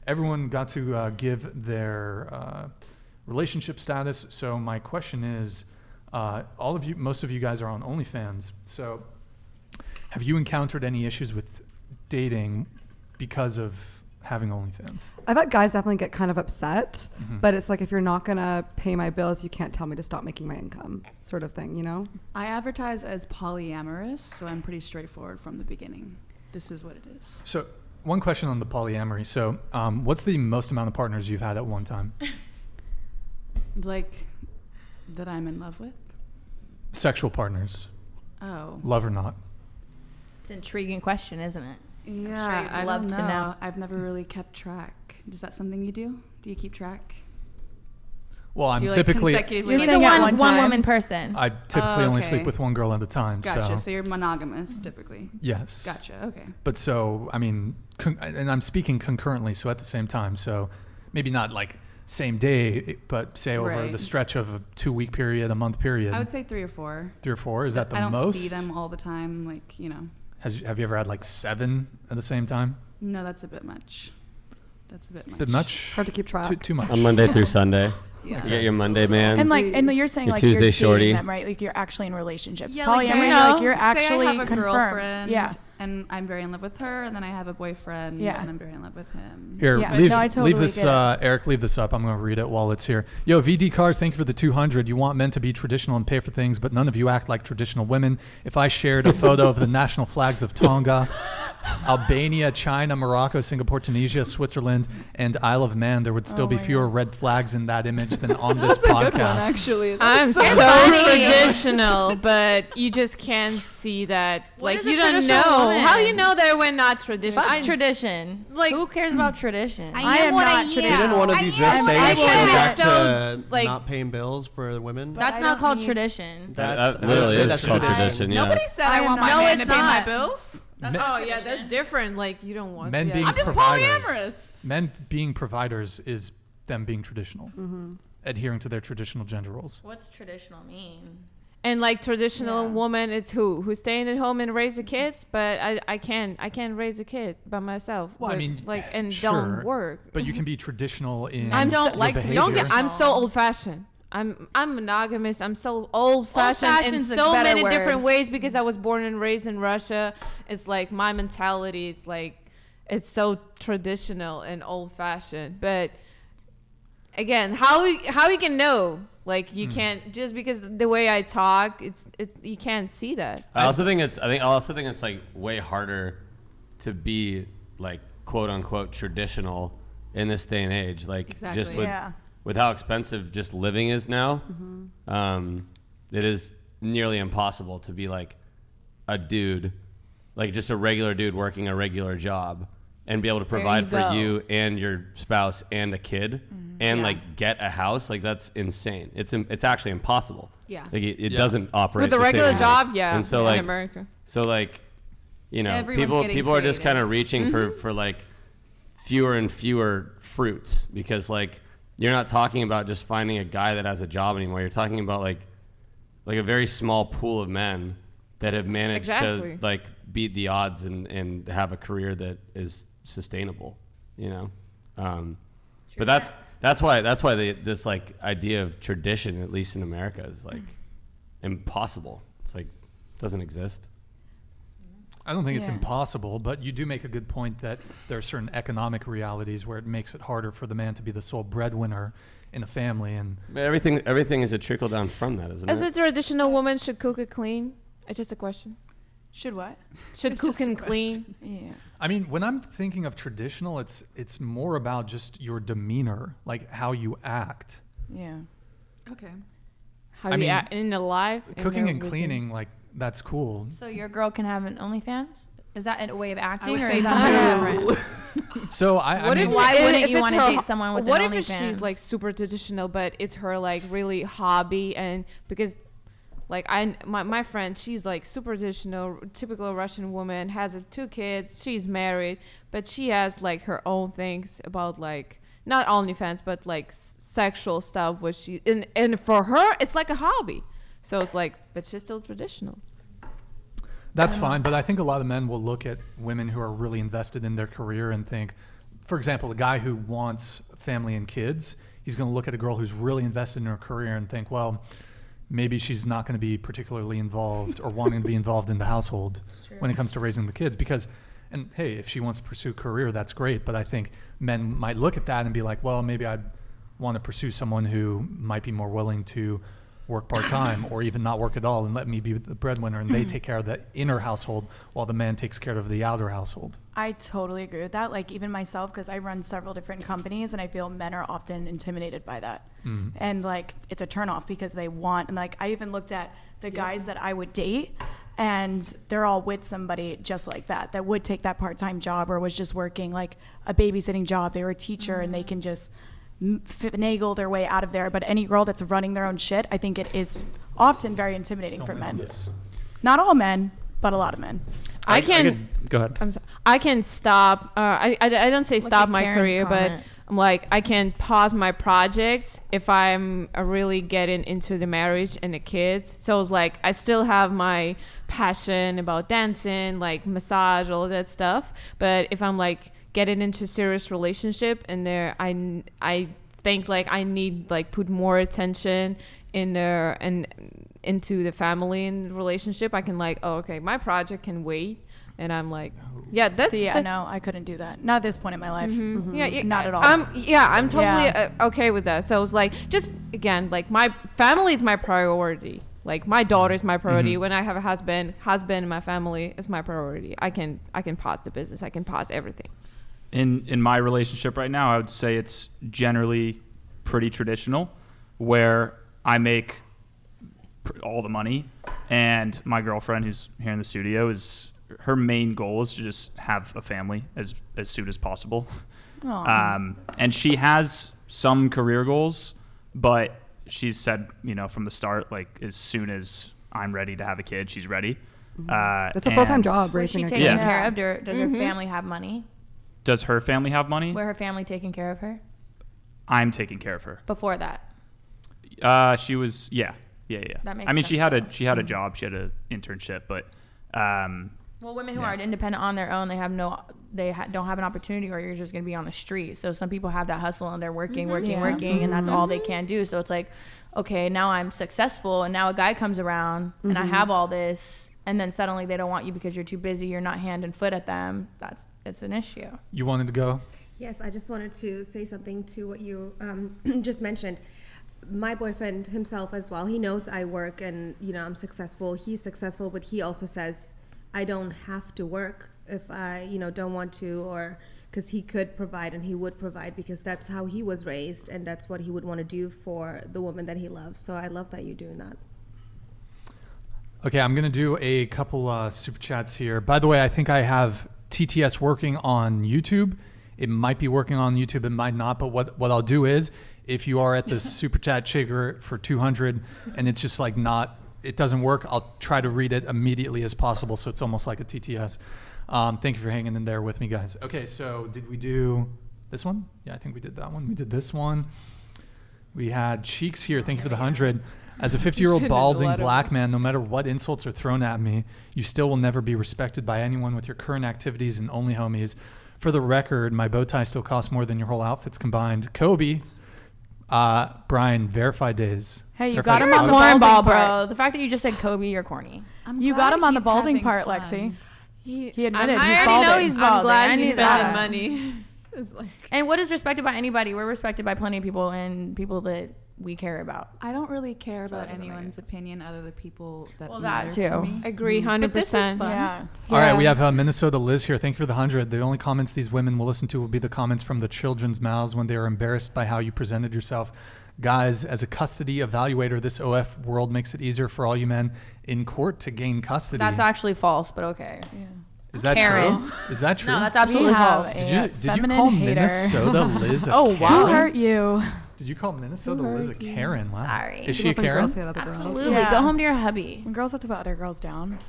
everyone got to give their relationship status. So my question is, most of you guys are on OnlyFans. So have you encountered any issues with dating because of having OnlyFans? I've had guys definitely get kind of upset, but it's like, if you're not gonna pay my bills, you can't tell me to stop making my income, sort of thing, you know? I advertise as polyamorous, so I'm pretty straightforward from the beginning. This is what it is. So one question on the polyamory. So what's the most amount of partners you've had at one time? Like, that I'm in love with? Sexual partners. Oh. Love or not? It's an intriguing question, isn't it? Yeah, I'm sure you'd love to know. I've never really kept track. Is that something you do? Do you keep track? Well, I'm do you, typically... Like, consecutively He's a one woman person. I typically only sleep with one girl at a time. Gotcha. So you're monogamous, typically. Yes. Gotcha. Okay. But so, I mean, and I'm speaking concurrently, so at the same time. So maybe not like same day, but say over the stretch of a 2-week period, a month period. I would say 3 or 4. 3 or 4? Is that the most? I don't see them all the time, like, you know. Have you ever had like 7 at the same time? No, that's a bit much. That's a bit much. Bit much? Hard to keep track. Too much. On Monday through Sunday. Yeah. You get your Monday man. And you're saying your like Tuesday you're shorty. dating them, right? Like you're actually in relationships. Yeah, Polyamory, like you're actually say I have a confirmed. girlfriend, yeah. And I'm very in love with her, and then I have a boyfriend, and I'm very in love with him. Here, yeah. leave this, Eric, leave this up. I'm going to read it while it's here. Yo, VD Cars, thank you for the 200. You want men to be traditional and pay for things, but none of you act like traditional women. If I shared a photo of the national flags of Tonga, Albania, China, Morocco, Singapore, Tunisia, Switzerland, and Isle of Man, there would still be fewer red flags in that image than on this podcast. Good one, actually. I'm so traditional, but you just can't see that. What like, is a you don't traditional know. woman? How you know that we're not traditional? Fuck tradition. Like, who cares about tradition? I am not traditional. Didn't one of you just say I it should am. go back So, to like- not paying bills for women? That's not called tradition. That literally is called tradition, yeah. Nobody said I want my No, man it's to pay my not. bills. Yeah, that's different. Like, you don't want Men being I'm just providers. polyamorous. Men being providers is them being traditional, adhering to their traditional gender roles. What's traditional mean? And like traditional woman, it's who's staying at home and raise the kids. But I can't raise a kid by myself. Well, but, I mean, like, and sure, don't work. But you can be traditional in I'm your so like behavior. don't get. I'm so old fashioned. I'm monogamous. I'm so old fashioned in Old-fashioned's a so better many word. different ways because I was born and raised in Russia. It's like my mentality is like it's so traditional and old fashioned. But again, how you can know? Like you can't just because the way I talk, it's you can't see that. I also think it's like way harder to be like quote unquote traditional in this day and age. Like just with how expensive just living is now, it is nearly impossible to be like a dude, like just a regular dude working a regular job and be able to provide for you and your spouse and a kid and like get a house. Like that's insane. It's actually impossible. Yeah. Like it doesn't operate With a the same regular way. job, yeah. And so in like America. So like, you know, Everyone's getting people are just creative. kind of reaching for like fewer and fewer fruits because like you're not talking about just finding a guy that has a job anymore. You're talking about like a very small pool of men that have managed to like beat the odds and have a career that is sustainable, you know. But that's why this like idea of tradition, at least in America, is like impossible. It's like doesn't exist. I don't think it's impossible, but you do make a good point that there are certain economic realities where it makes it harder for the man to be the sole breadwinner in a family. And But everything is a trickle down from that, isn't As it? a traditional woman, should cook and clean? It's just a question. Should what? Should It's cook just a and question. clean? Yeah. I mean, when I'm thinking of traditional, it's more about just your demeanor, like how you act. Yeah. Okay. How I you mean, act in the life? Cooking and cleaning, like that's cool. So your girl can have an OnlyFans? Is that a way of acting, would or say is that no. something different? So I mean, Why wouldn't if you it's want to her date someone with what an if OnlyFans? she's like super traditional, but it's her like really hobby and because like my friend, she's like super traditional, typical Russian woman, has 2 kids, she's married, but she has like her own things about like not OnlyFans, but like sexual stuff, which she and for her it's like a hobby. So it's like, but she's still traditional. that's fine, but I think a lot of men will look at women who are really invested in their career and think, for example, a guy who wants family and kids, he's going to look at a girl who's really invested in her career and think, well, maybe she's not going to be particularly involved or wanting to be involved in the household when it comes to raising the kids. Because, and hey, if she wants to pursue a career, that's great. But I think men might look at that and be like, well, maybe I'd want to pursue someone who might be more willing to work part-time or even not work at all and let me be the breadwinner, and they take care of the inner household while the man takes care of the outer household. I totally agree with that. Like even myself, because I run several different companies, and I feel men are often intimidated by that. And like it's a turnoff because they want, and like I even looked at the guys that I would date, and they're all with somebody just like that would take that part-time job or was just working like a babysitting job. They were a teacher and they can just finagle their way out of there. But any girl that's running their own shit, I think it is often very intimidating for men. Not all men, but a lot of men. I can go ahead. I'm sorry. I can stop. I don't say stop my Karen's career, comment. but I'm like I can pause my projects if I'm really getting into the marriage and the kids. So it's like I still have my passion about dancing, like massage, all of that stuff. But if I'm like getting into a serious relationship and there, I think like I need like put more attention in there and into the family and relationship. I can like, oh, okay, my project can wait. And I'm like, yeah, that's no, I couldn't do that. Not at this point in my life. yeah, Not at all. I'm totally okay with that. So it's like, just again, like my family is my priority. Like my daughter is my priority. When I have a husband, my family is my priority. I can pause the business. I can pause everything. In my relationship right now, I would say it's generally pretty traditional, where I make all the money, and my girlfriend, who's here in the studio, her main goal is to just have a family as soon as possible. And she has some career goals, but she's said, from the start, like as soon as I'm ready to have a kid, she's ready. It's a full-time job. Was she raising a taken kid. care of? Does her family have money? Does her family have money? Were her family taking care of her I'm taking care of her. before that? She was, yeah. That makes I mean, sense. she had a job, she had an internship, but Well, women who are independent on their own, they don't have an opportunity, or you're just going to be on the street. So some people have that hustle and they're working, and that's all they can do. So it's like, okay, now I'm successful, and now a guy comes around and I have all this, and then suddenly they don't want you because you're too busy. You're not hand and foot at them. It's an issue. You wanted to go? Yes, I just wanted to say something to what you just mentioned. My boyfriend himself as well, he knows I work and, I'm successful. He's successful, but he also says I don't have to work if I, don't want to, or because he could provide and he would provide because that's how he was raised and that's what he would want to do for the woman that he loves. So I love that you're doing that. Okay, I'm going to do a couple super chats here. By the way, I think I have TTS working on YouTube. It might be working on YouTube, it might not, but what I'll do is, if you are at the super chat trigger for 200 and it's just like it doesn't work, I'll try to read it immediately as possible, so it's almost like a TTS. Thank you for hanging in there with me, guys. Okay, so did we do this one? Yeah, I think we did that one. We did this one. We had Cheeks here. Thank you for the 100. As a 50-year-old balding black man, no matter what insults are thrown at me, you still will never be respected by anyone with your current activities and only homies. For the record, my bow tie still costs more than your whole outfits combined. Kobe, Brian, verified days. Hey, you Got got him him on on the the balding cornball, bro. part. The fact that you just said Kobe, you're corny. You got him on the balding part, Lexi. He admitted he's I already balding. know he's balding. I'm glad I he's knew spending that. money. It's like, And what is respected by anybody? We're respected by plenty of people and people that we care about. I don't really care So about it doesn't anyone's opinion other than people that Well, matter that to too. me. agree, 100%. But this is fun. Yeah. All right, we have Minnesota Liz here. Thank you for the 100. The only comments these women will listen to will be the comments from the children's mouths when they are embarrassed by how you presented yourself. Guys, as a custody evaluator, this OF world makes it easier for all you men in court to gain custody. That's actually false, but okay. Is that Karen. true? Is that true? No, that's absolutely false. Did you call Minnesota Liz a Oh, Karen? wow. Who hurt you? Did you call Minnesota Liz a Karen? Wow. Sorry. Is she a Karen? Absolutely. Go home to your hubby. When girls have to put other girls down.